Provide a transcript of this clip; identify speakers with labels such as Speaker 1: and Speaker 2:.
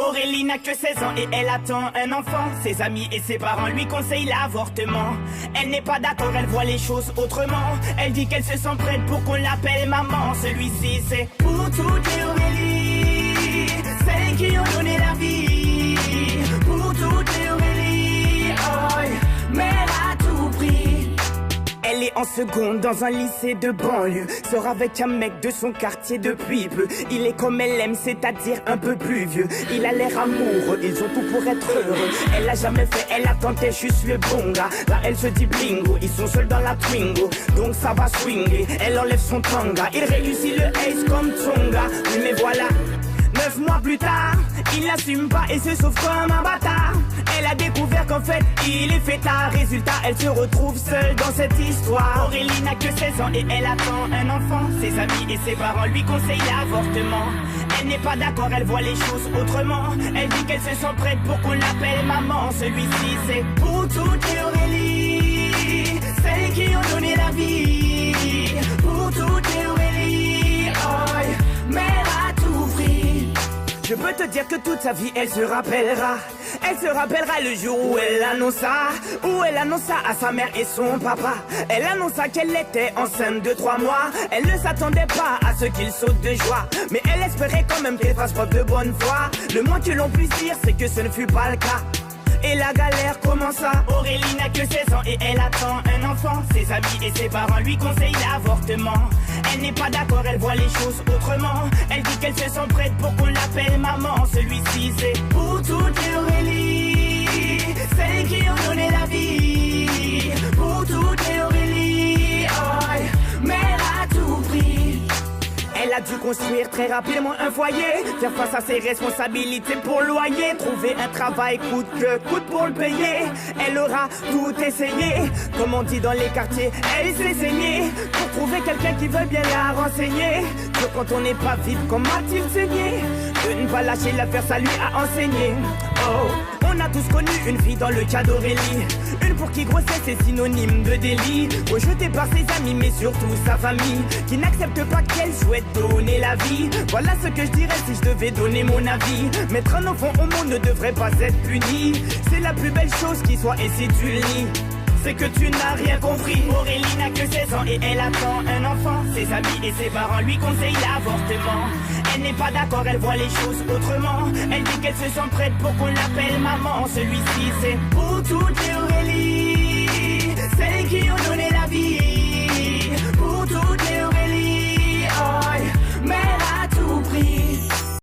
Speaker 1: Aurélie n'a que 16 ans et elle attend un enfant. Ses amis et ses parents lui conseillent l'avortement. Elle n'est pas d'accord, elle voit les choses autrement. Elle dit qu'elle se sent prête pour qu'on l'appelle maman. Celui-ci c'est pour toutes les Aurélie, celles qui ont donné la vie. Pour toutes les Aurélie, oh, mais elle a tout pris. Elle est en seconde dans un lycée de banlieue. Sort avec un mec de son quartier depuis peu. Il est comme elle aime, c'est-à-dire un peu plus vieux. Il a l'air amoureux, ils ont tout pour être heureux. Elle a jamais fait, elle a tenté juste le bon gars. Là elle se dit blingo, ils sont seuls dans la Twingo. Donc ça va swinger, elle enlève son tanga. Il réussit le ace comme Tonga. Oui mais voilà, 9 mois plus tard, il n'assume pas et se sauve comme un bâtard. Elle a découvert qu'en fait, il est fêtard. Résultat, elle se retrouve seule dans cette histoire. Aurélie n'a que 16 ans et elle attend un enfant. Ses amis et ses parents lui conseillent l'avortement. Elle n'est pas d'accord, elle voit les choses autrement. Elle dit qu'elle se sent prête pour qu'on l'appelle maman. Celui-ci c'est pour toutes les Aurélie, celles qui ont donné la vie. Pour toutes les Aurélie, oh, mais elle a tout pris. Je peux te dire que toute sa vie elle se rappellera. Elle se rappellera le jour où elle annonça à sa mère et son papa. Elle annonça qu'elle était enceinte de 3 mois. Elle ne s'attendait pas à ce qu'il saute de joie, mais elle espérait quand même qu'elle fasse preuve de bonne foi. Le moins que l'on puisse dire c'est que ce ne fut pas le cas. Et la galère commença. Aurélie n'a que 16 ans et elle attend un enfant. Ses amis et ses parents lui conseillent l'avortement. Elle n'est pas d'accord, elle voit les choses autrement. Elle dit qu'elle se sent prête pour qu'on l'appelle maman. Celui-ci c'est pour toutes les Aurélie, celles qui ont donné la vie. Pour toutes les Aurélie, oh, mais elle a tout pris. Elle a dû construire très rapidement un foyer, faire face à ses responsabilités pour le loyer, trouver un travail coûte que coûte pour le payer. Elle aura tout essayé, comme on dit dans les quartiers, elle s'est saignée pour trouver quelqu'un qui veut bien la renseigner. Dur quand on n'est pas vite, comment a-t-il saigné? De ne pas lâcher l'affaire, ça lui a enseigné. Oh, on a tous connu une fille dans le cas d'Aurélie, une pour qui grossesse est synonyme de délit, rejetée par ses amis mais surtout sa famille, qui n'accepte pas qu'elle souhaite donner la vie. Voilà ce que je dirais si je devais donner mon avis. Mettre un enfant au monde ne devrait pas être puni. C'est la plus belle chose qui soit, et si tu le nies, c'est que tu n'as rien compris. Aurélie n'a que 16 ans et elle attend un enfant. Ses amis et ses parents lui conseillent l'avortement. Elle n'est pas d'accord, elle voit les choses autrement. Elle dit qu'elle se sent prête pour qu'on l'appelle maman. Celui-ci c'est pour toutes les Aurélie, celles qui ont donné